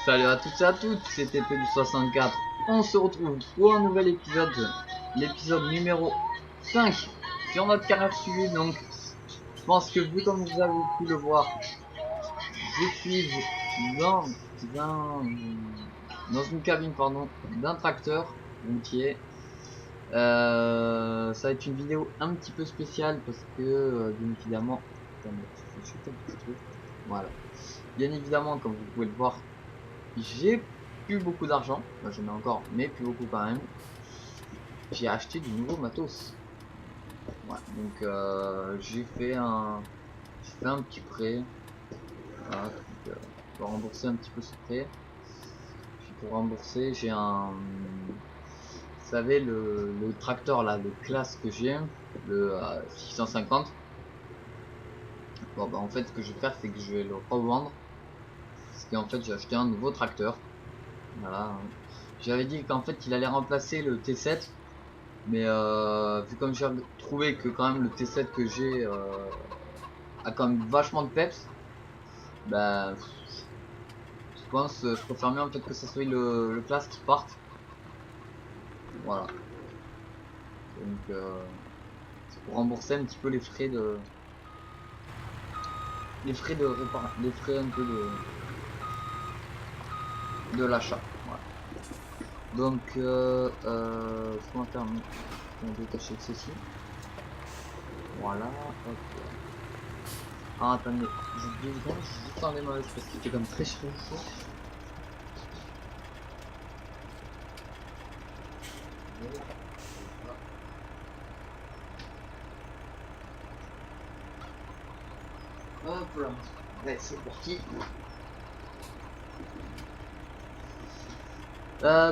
Salut à toutes et à toutes, c'est TP du 64. On se retrouve pour un nouvel épisode, l'épisode numéro 5 sur notre canal suivi. Donc, je pense que vu comme vous avez pu le voir, je suis dans, dans une cabine d'un tracteur routier. Ça va être une vidéo un petit peu spéciale parce que, bien évidemment, attendez, je fais juste un petit truc. Voilà. Bien évidemment, comme vous pouvez le voir, j'ai plus beaucoup d'argent, moi j'en ai encore, mais plus beaucoup quand même. J'ai acheté du nouveau matos. Ouais, donc j'ai fait un petit prêt. Voilà, donc, je dois rembourser un petit peu ce prêt. Puis pour rembourser, j'ai vous savez le tracteur là, le classe que j'ai, le 650. Bon bah en fait ce que je vais faire c'est que je vais le revendre. Parce qu'en fait j'ai acheté un nouveau tracteur. Voilà. Hein. J'avais dit qu'en fait il allait remplacer le T7. Mais vu comme j'ai trouvé que quand même le T7 que j'ai a quand même vachement de peps, bah je pense je préfère mieux en fait que ça soit le classe qui parte. Voilà. Donc c'est pour rembourser un petit peu les frais de les frais un peu de l'achat. Voilà. Donc ce qu'on va faire, on va détacher ceci. Voilà. Hop. Ah attendez, j'ai oublié de voir, j'ai juste enlevé ma veste parce qu'il était comme très chaud. Hop là, ouais, c'est parti.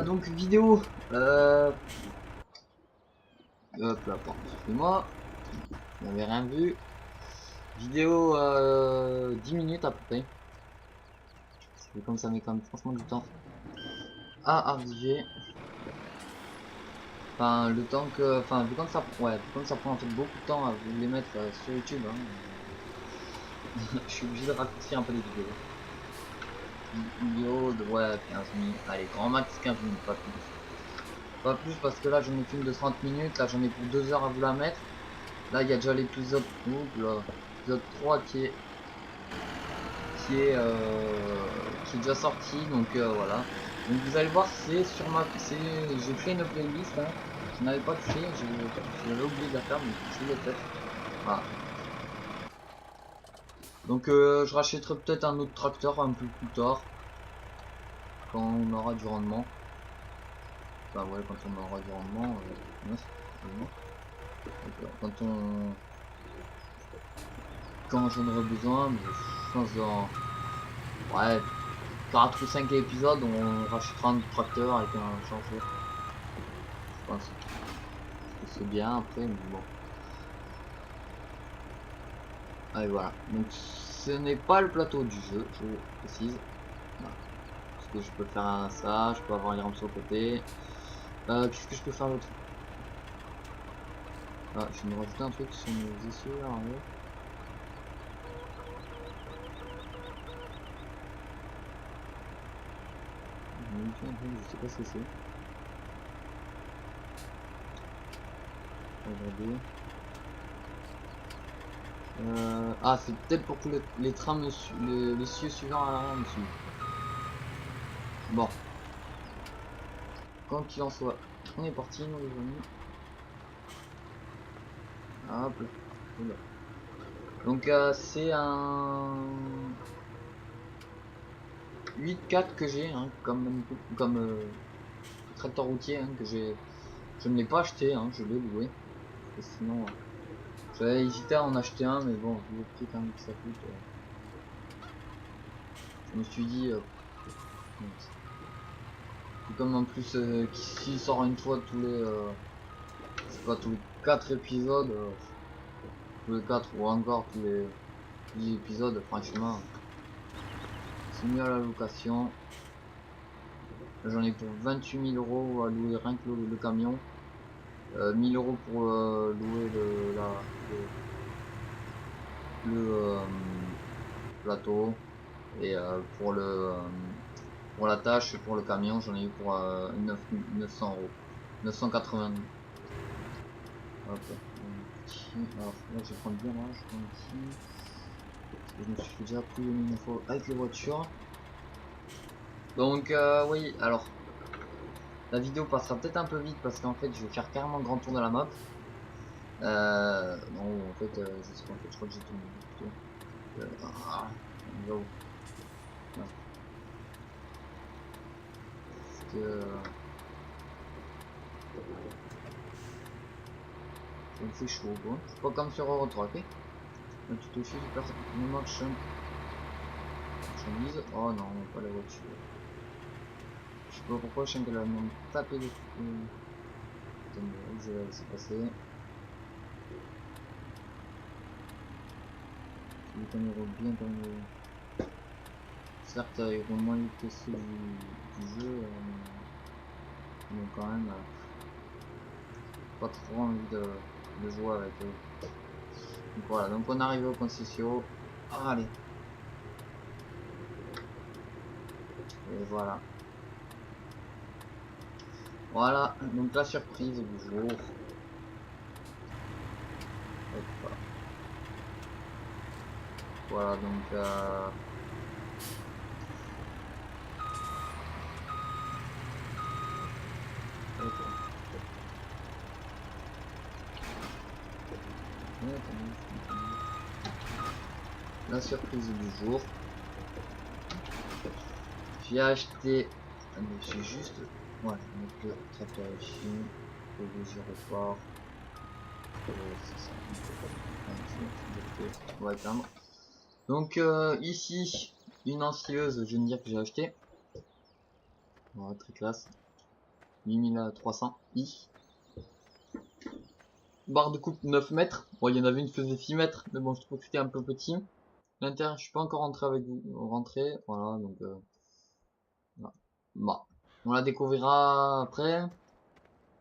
Donc vidéo, hop là, pardon, excusez-moi, vous n'avez rien vu. Vidéo 10 minutes à peu près. Comme ça met quand même franchement du temps à arriver. Enfin le temps que, enfin vu comme ça, ouais, vu comme ça prend en fait beaucoup de temps à vous les mettre sur YouTube. Hein, je suis obligé de raccourcir un peu les vidéos. Vidéo de ouais 15 minutes, allez grand max 15 minutes, pas plus. Pas plus parce que là j'en ai qu'une de 30 minutes, là j'en ai pour 2 heures à vous la mettre. Là il y a déjà l'épisode 3 qui est déjà sorti, donc voilà. Donc vous allez voir, c'est sur j'ai fait une playlist, hein. Je n'avais pas fait, j'avais oublié de la faire, mais je l'ai fait. Voilà. Donc je rachèterai peut-être un autre tracteur un peu plus tard, quand on aura du rendement. Enfin ouais, quand on aura du rendement, quand j'en aurai besoin, mais je pense dans ouais 4 ou 5 épisodes on rachètera un tracteur avec un chantier. Je pense que c'est bien après, mais bon. Allez voilà. Donc ce n'est pas le plateau du jeu, je précise. Voilà. Parce que je peux faire ça, je peux avoir les rampes sur le côté. Qu'est-ce que je peux faire d'autre? Ah, je vais me rajouter un truc sur mes essieux là en haut. Je sais pas ce que c'est. Regardez. Ah, c'est peut-être pour que les trains les cieux suivants à l'arrière me suivent. Bon. Quand qu'il en soit, on est parti, nous les amis. Hop là. Donc c'est un 8-4 que j'ai, hein, comme tracteur routier, hein, je ne l'ai pas acheté, hein, je l'ai loué. Parce que sinon, j'avais hésité à en acheter un, mais bon, vu le prix quand même que ça coûte, je me suis dit, comme en plus s'il sort une fois tous les, c'est pas tous les 4 épisodes, tous les 4 ou encore tous les 10 épisodes, franchement, c'est mieux à la location. J'en ai pour 28 000 euros à louer rien que le camion. 1000 euros pour louer le plateau. Et pour Pour la tâche, pour le camion, j'en ai eu pour 900 euros. 980. Hop. Alors là, je vais prendre bien là, je prends ici. Parce que je me suis déjà pris une fois avec les voitures. Donc oui, alors la vidéo passera peut-être un peu vite parce qu'en fait je vais faire carrément le grand tour de la map. Non, en fait, je sais pas, en fait, je crois que j'ai tourné plutôt. On va où? Ouais. Parce que ça me fait chaud quoi. C'est pas comme sur Euro 3, ok? Un tuto chez du personne. Marchand. Marchandise. Oh non, pas la voiture. Je sais pas pourquoi je sens qu'elle va me taper dessus. Attendez, je vais laisser passer. Les caméras bien comme certes, ils vont moins vite que ceux du jeu, mais quand même, pas trop envie de jouer avec eux. Donc voilà, donc on arrive au concession. Ah, allez. Et voilà. Voilà, donc la surprise du jour. Hop. Voilà, donc la surprise du jour. J'ai acheté. J'ai juste. Ouais, donc le tracteur ici. Le léger report. C'est ça. On va éteindre. Donc ici, une ensileuse, je vais me dire que j'ai acheté. Voilà, très classe. 8300 i. Barre de coupe 9 mètres. Bon, il y en avait une qui faisait 6 mètres, mais bon, je trouve que c'était un peu petit. L'intérieur, je suis pas encore rentré avec vous. Rentré, voilà, donc voilà. Bon. On la découvrira après.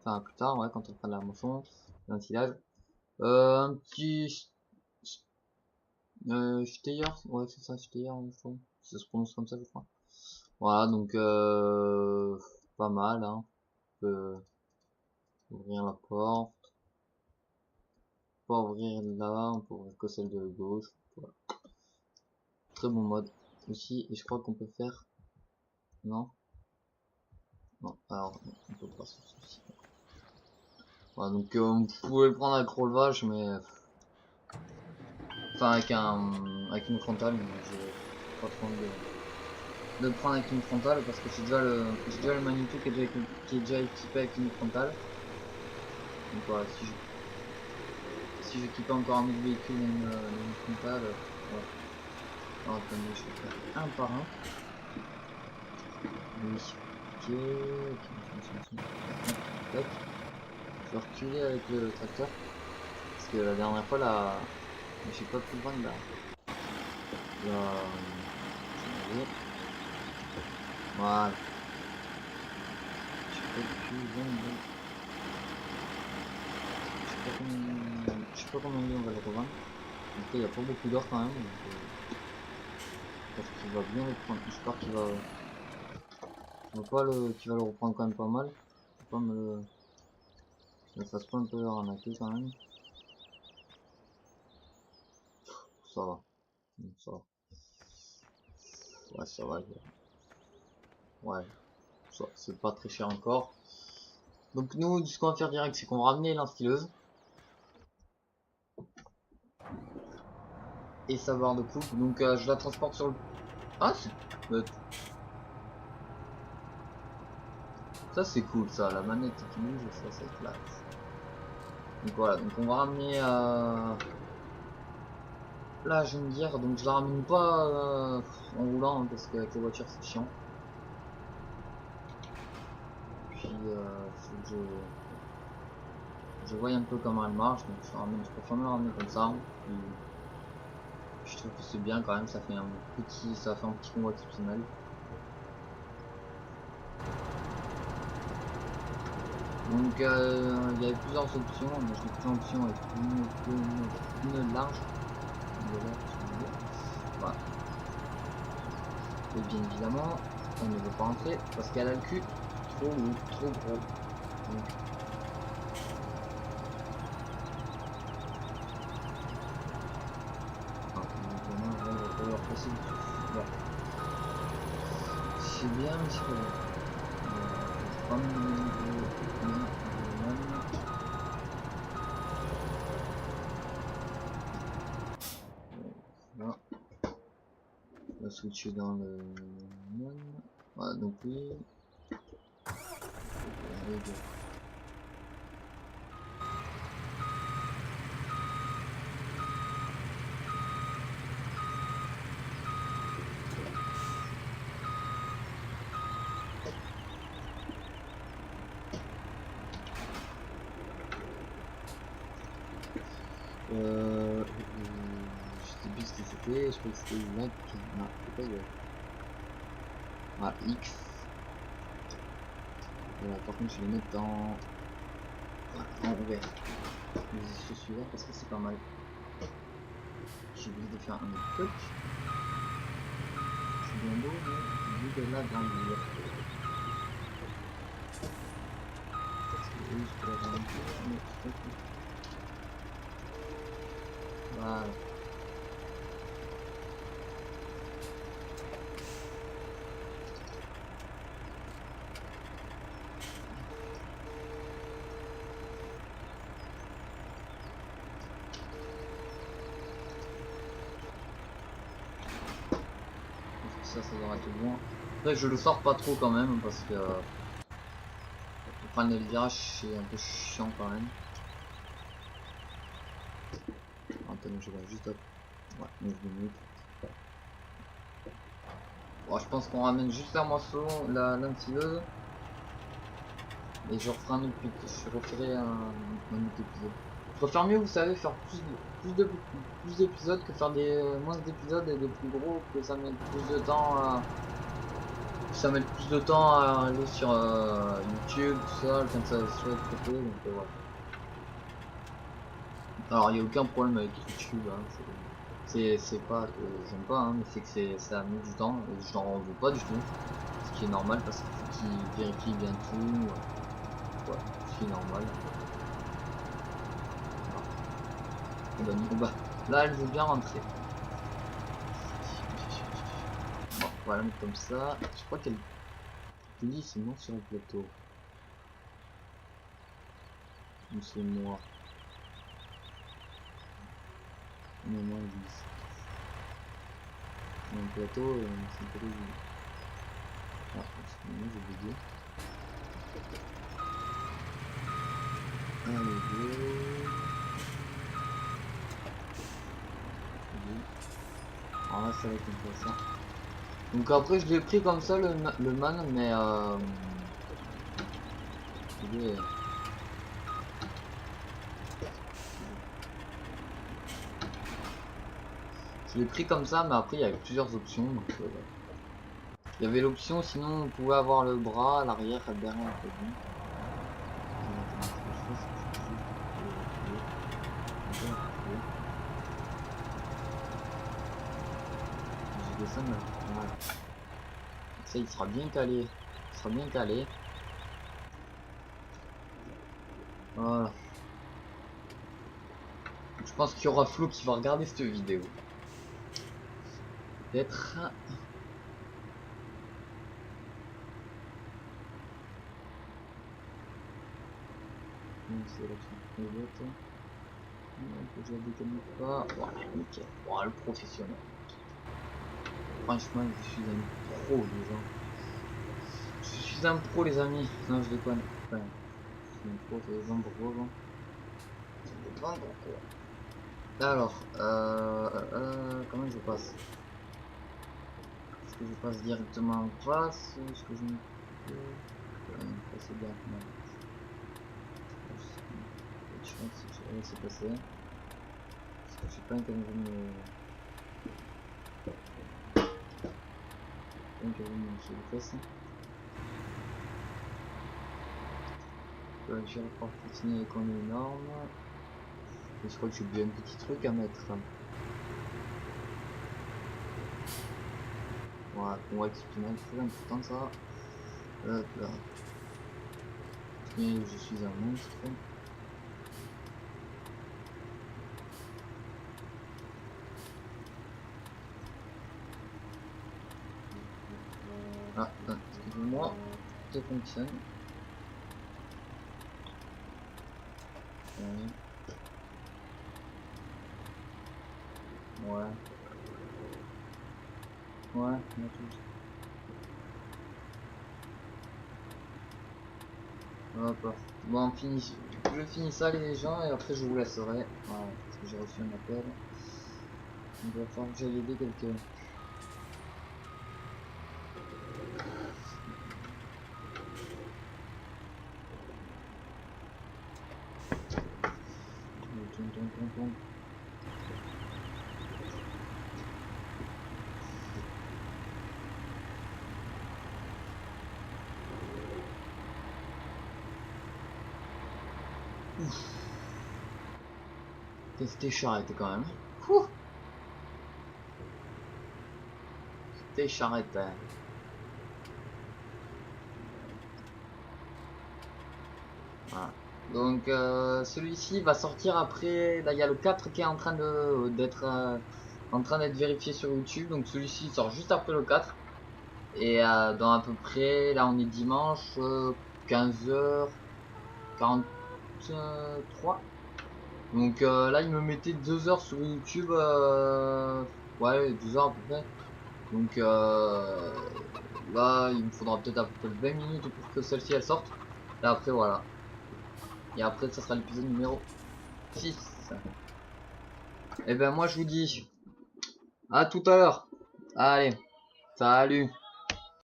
Enfin, plus tard, ouais, quand on fera de la moisson, l'ensilage. Un petit Steyer, ouais, c'est ça, Steyer, ça se prononce comme ça, je crois. Voilà, donc pas mal, hein. On peut ouvrir la porte, pas ouvrir là, on peut ouvrir que celle de gauche. Voilà. Très bon mode aussi, et je crois qu'on peut faire, non, non, alors on peut pas sur ceci. Voilà, donc on pouvait le prendre avec relevage, mais enfin avec une frontale, mais j'ai pas trop envie de le prendre avec une frontale parce que j'ai déjà le Magneto qui est déjà équipé avec une frontale. Donc voilà, si j'équipe encore un autre véhicule et une frontale, voilà. Alors attendez, je vais faire un par un. Oui, ok, ok, je vais reculer avec le tracteur parce que la dernière fois là, j'ai pas pu prendre la voilà, j'ai pas pu vendre. Je sais pas combien on va le revendre. En tout cas, il n'y a pas beaucoup d'or quand même. Donc, parce qu'il va bien le prendre. J'espère qu'il va qu'il va le reprendre quand même pas mal. Faut pas que me fasse pas un peu arnaquer quand même. Ça va. Ça va. Ouais, ça va. Ouais. Ça, c'est pas très cher encore. Donc nous, ce qu'on va faire direct, c'est qu'on va ramener l'instyleuse. Et sa barre de coupe. Donc je la transporte sur le... Ah, ça c'est cool ça, la manette qui bouge, ça c'est classe. Donc voilà, donc on va ramener là je vais me dire, donc je la ramène pas en roulant hein, parce qu'avec les voitures c'est chiant. Puis faut que je voie un peu comment elle marche, donc je préfère me la ramener comme ça. Puis, je trouve que c'est bien quand même, ça fait un petit convoi exceptionnel. Donc il y avait plusieurs options, mais je l'ai pris en option avec une large. Voilà. Et bien évidemment, On ne veut pas rentrer parce qu'elle a le cul trop lourd, trop gros. Donc, c'est bien, mais c'est pas bien. Je prends le niveau. Là, on va switcher dans le non. Voilà, donc oui. Allez, go. Je sais plus ce que c'était, je crois que c'était Y. Non, c'est pas Y. Ah, X. Voilà, par contre, je vais mettre dans. Voilà, en vert. Je suis là parce que c'est pas mal. J'ai oublié de faire un autre truc. C'est bien beau, mais j'ai oublié de l'agrandir. Parce que oui, je peux l'agrandir, mais c'est pas tout. Voilà. Ça devrait être bon. Après, je le sors pas trop quand même parce que prendre les virages c'est un peu chiant quand même. Attends, je vais juste. Ouais, 9 minutes. Bon, je pense qu'on ramène juste un morceau, l'enfileuse. Et je referai un autre, je referai un autre épisode. Je préfère mieux, vous savez, faire plus d'épisodes que faire des moins d'épisodes et des plus gros, que ça mette plus de temps à. Ça met plus de temps à aller sur YouTube, tout ça, quand ça se fait traiter, donc voilà. Alors il n'y a aucun problème avec YouTube, hein, c'est pas que j'aime pas, hein, mais c'est que ça met du temps et je n'en veux pas du tout. Ce qui est normal parce qu'il faut qu'il vérifie bien tout, ouais, ce qui est normal. Voilà. Bah, là elle veut bien rentrer. Bon, voilà, comme ça. Je crois qu'elle glisse non sur le plateau. Ou c'est moi. Non, moi elle glisse. Sur le plateau, c'est pas possible. Ah, excusez-moi, j'ai oublié. Allez, go. Alors là, ça va être intéressant. Donc après, je l'ai pris comme ça, le man, mais je l'ai pris comme ça, mais après, il y avait plusieurs options. Donc, il y avait l'option, sinon, on pouvait avoir le bras à l'arrière, à derrière, un peu bon. Je descends là. Voilà. Ça, il sera bien calé. Il sera bien calé. Voilà. Je pense qu'il y aura Flo qui va regarder cette vidéo. Peut-être. C'est la truc que je la déconne pas. Voilà, nickel. Voilà, le professionnel. Franchement, je suis un pro, les gens. Je suis un pro, les amis. Non, je déconne. Enfin, je suis un pro, c'est les gens pour vendre. Alors, comment je passe? Est-ce que je passe directement en face? Est-ce que je me peux passer directement? Je pense que je vais laisser passer. Parce que je sais pas quand je me. Quand je me sur les fesses. Je vais repartir avec un énorme. Et je crois que j'ai oublié un petit truc à mettre. Voilà, convoi exceptionnel, très important ça. Hop là. Et je suis un monstre. Ah, excusez-moi, tout fonctionne. Ouais. Ouais. Ouais, on a tous. Hop. Bon, je finis ça les gens et après je vous laisserai. Voilà, parce que j'ai reçu un appel. Il va falloir que j'aille aider quelqu'un. Tourne. C'était charrette quand même. Ouh. C'était charrette. Hein. Voilà. Donc celui-ci va sortir après. Là il y a le 4 qui est en train d'être vérifié sur YouTube. Donc celui-ci sort juste après le 4. Et dans à peu près, là on est dimanche, 15h43. Donc là il me mettait 2 heures sur YouTube. Ouais, 2 heures à peu près. Donc là il me faudra peut-être à peu près 20 minutes pour que celle-ci elle sorte. Et après voilà. Et après ça sera l'épisode numéro 6. Et ben moi je vous dis à tout à l'heure. Allez, salut.